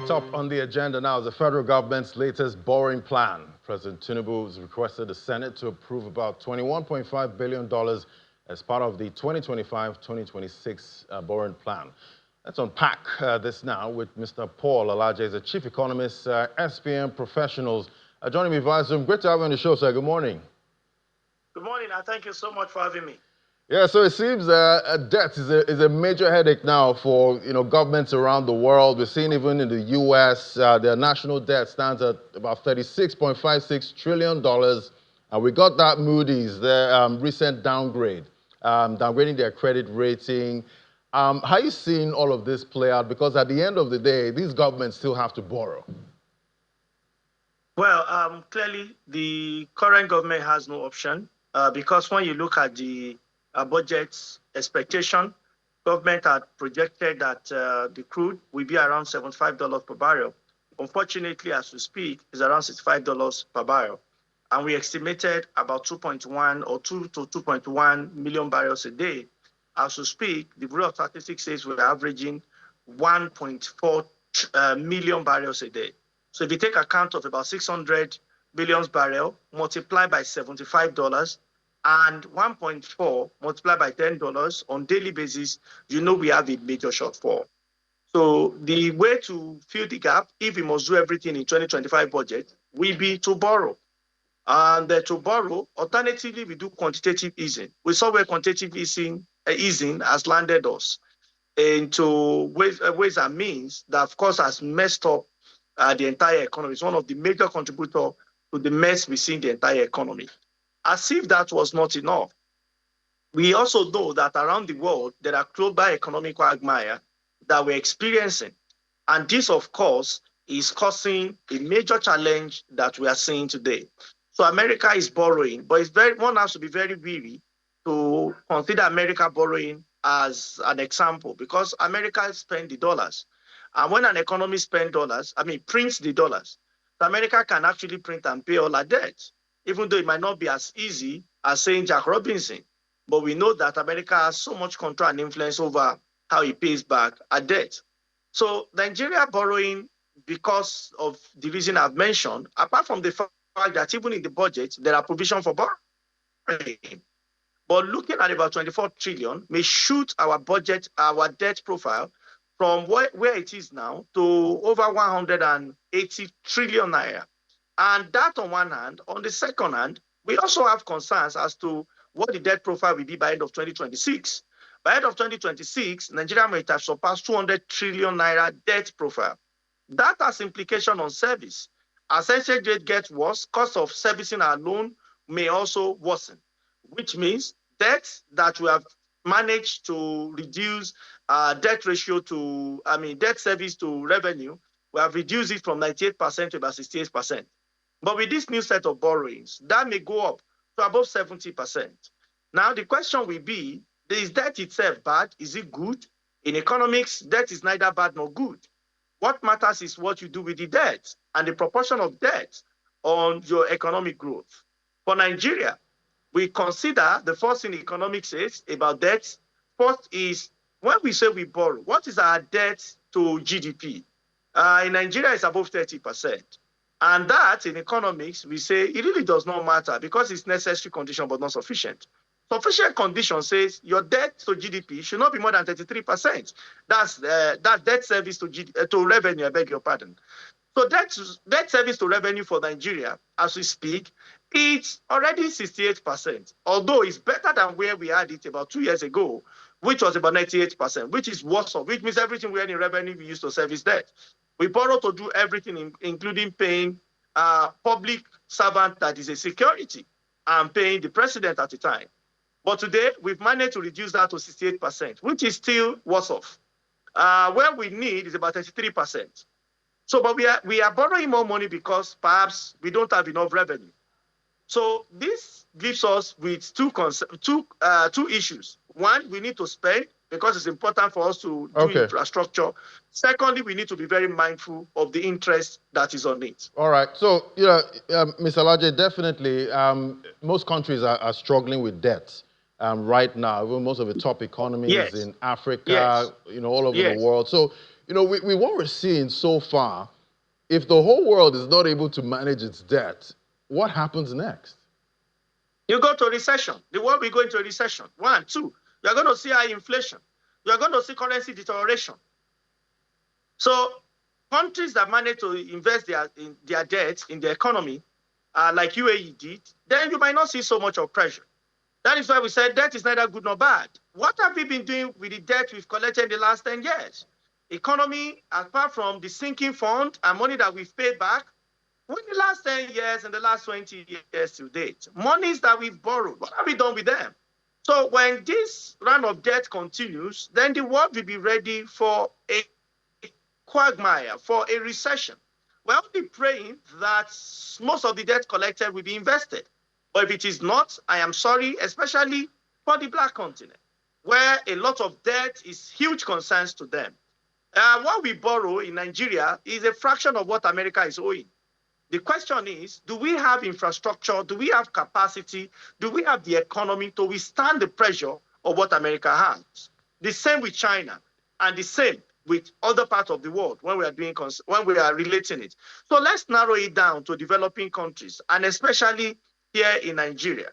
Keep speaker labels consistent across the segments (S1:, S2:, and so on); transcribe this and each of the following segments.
S1: Well, top on the agenda now is the federal government's latest borrowing plan. President Tinubu has requested the Senate to approve about $21.5 billion as part of the 2025-2026 borrowing plan. Let's unpack this now with Mr. Paul Alaje, the chief economist, SPM Professionals. Joining me via Zoom. Great to have you on the show, sir. Good morning.
S2: Good morning, and thank you so much for having me.
S1: Yeah, so it seems debt is a major headache now for governments around the world. We're seeing even in the U.S. Their national debt stands at about $36.56 trillion, and we got that Moody's, their recent downgrade, downgrading their credit rating. How are you seeing all of this play out? Because at the end of the day, these governments still have to borrow.
S2: Well, clearly the current government has no option because when you look at the budget's expectation, government had projected that the crude will be around $75 per barrel. Unfortunately, as we speak, it's around $65 per barrel. And we estimated about 2.1 or 2 to 2.1 million barrels a day. As we speak, the Bureau of Statistics says we're averaging 1.4 million barrels a day. So if you take account of about 600 billion barrels, multiply by $75, and 1.4 multiplied by $10 on daily basis, we have a major shortfall. So the way to fill the gap, if we must do everything in 2025 budget, will be to borrow. And to borrow, alternatively, we do quantitative easing. We saw where quantitative easing has landed us into ways and means that, of course, has messed up the entire economy. It's one of the major contributors to the mess we see in the entire economy. As if that was not enough, we also know that around the world, there are global economic quagmire that we're experiencing. And this, of course, is causing a major challenge that we are seeing today. So America is borrowing, but one has to be very wary to consider America borrowing as an example, because America spends the dollars. And when an economy spends dollars, prints the dollars, so America can actually print and pay all our debt, even though it might not be as easy as saying Jack Robinson. But we know that America has so much control and influence over how it pays back our debt. So Nigeria borrowing, because of the reason I've mentioned, apart from the fact that even in the budget, there are provisions for borrowing. But looking at about 24 trillion may shoot our budget, our debt profile, from where it is now to over 180 trillion naira. And that on one hand. On the second hand, we also have concerns as to what the debt profile will be by end of 2026. By end of 2026, Nigeria might have surpassed 200 trillion naira debt profile. That has implication on service. As exchange rate gets worse, cost of servicing our loan may also worsen, which means debt that we have managed to reduce debt ratio to, debt service to revenue, we have reduced it from 98% to about 68%. But with this new set of borrowings, that may go up to above 70%. Now, the question will be, is debt itself bad? Is it good? In economics, debt is neither bad nor good. What matters is what you do with the debt and the proportion of debt on your economic growth. For Nigeria, we consider the first thing economics says about debt. First is when we say we borrow, what is our debt to GDP? In Nigeria, it's above 30%. And that, in economics, we say it really does not matter because it's necessary condition but not sufficient. Sufficient condition says your debt to GDP should not be more than 33%. That's debt service to revenue, I beg your pardon. So debt service to revenue for Nigeria, as we speak, it's already 68%, although it's better than where we had it about 2 years ago, which was about 98%, which is worse off, which means everything we had in revenue we used to service debt. We borrow to do everything, including paying public servant that is a security and paying the president at the time. But today, we've managed to reduce that to 68%, which is still worse off. Where we need is about 33%. So, but we are borrowing more money because perhaps we don't have enough revenue. So this leaves us with two issues. One, we need to spend because it's important for us to do infrastructure. Secondly, we need to be very mindful of the interest that is on it.
S1: All right. So, Mr. Alaje, definitely, most countries are struggling with debt right now. Even most of the top economies in Africa, all over the world. So, what we're seeing so far, if the whole world is not able to manage its debt, what happens next?
S2: You go to recession. The world will go into a recession. 1, 2. You're going to see high inflation. You're going to see currency deterioration. So countries that manage to invest in their debt in the economy, like UAE did, then you might not see so much of pressure. That is why we said debt is neither good nor bad. What have we been doing with the debt we've collected in the last 10 years? Economy, apart from the sinking fund and money that we've paid back, in the last 10 years and the last 20 years to date, monies that we've borrowed, what have we done with them? So when this round of debt continues, then the world will be ready for a quagmire, for a recession. We're only praying that most of the debt collected will be invested. But if it is not, I am sorry, especially for the Black continent, where a lot of debt is huge concerns to them. What we borrow in Nigeria is a fraction of what America is owing. The question is, do we have infrastructure? Do we have capacity? Do we have the economy to withstand the pressure of what America has? The same with China, and the same with other parts of the world when we are relating it. So let's narrow it down to developing countries, and especially here in Nigeria.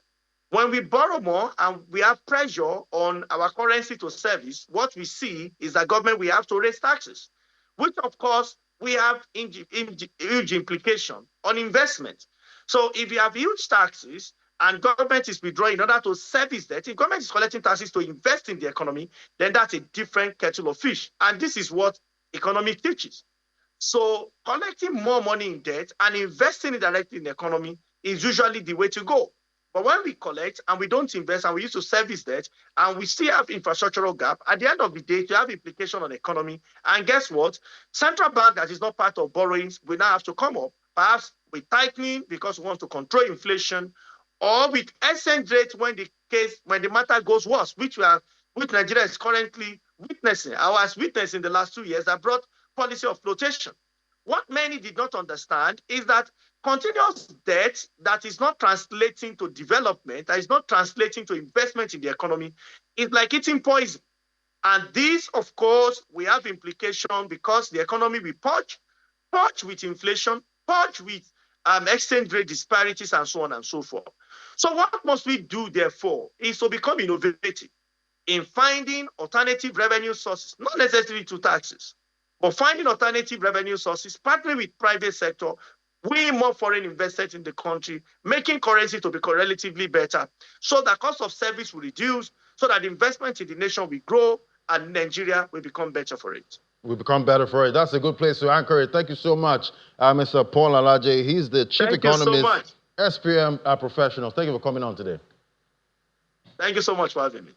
S2: When we borrow more and we have pressure on our currency to service, what we see is that government will have to raise taxes, which of course we have huge implication on investment. So if you have huge taxes and government is withdrawing in order to service debt, if government is collecting taxes to invest in the economy, then that's a different kettle of fish. And this is what economics teaches. So collecting more money in debt and investing it directly in the economy is usually the way to go. But when we collect and we don't invest and we used to service debt and we still have infrastructural gap, at the end of the day, you have implication on the economy. And guess what? Central bank that is not part of borrowings will now have to come up, perhaps with tightening because we want to control inflation, or with exchange rate when the matter goes worse, which Nigeria is currently witnessing, or has witnessed in the last 2 years, that brought policy of flotation. What many did not understand is that continuous debt that is not translating to development, that is not translating to investment in the economy, is like eating poison. And this, of course, we have implication because the economy will purge with inflation, purge with exchange rate disparities, and so on and so forth. So what must we do, therefore, is to become innovative in finding alternative revenue sources, not necessarily to taxes, but finding alternative revenue sources, partnering with private sector, way more foreign investors in the country, making currency to become relatively better, so that cost of service will reduce, so that investment in the nation will grow, and Nigeria will become better for it.
S1: We'll become better for it. That's a good place to anchor it. Thank you so much, Mr. Paul Alaje. He's the Chief Economist, SPM Professional. Thank you for coming on today.
S2: Thank you so much for having me.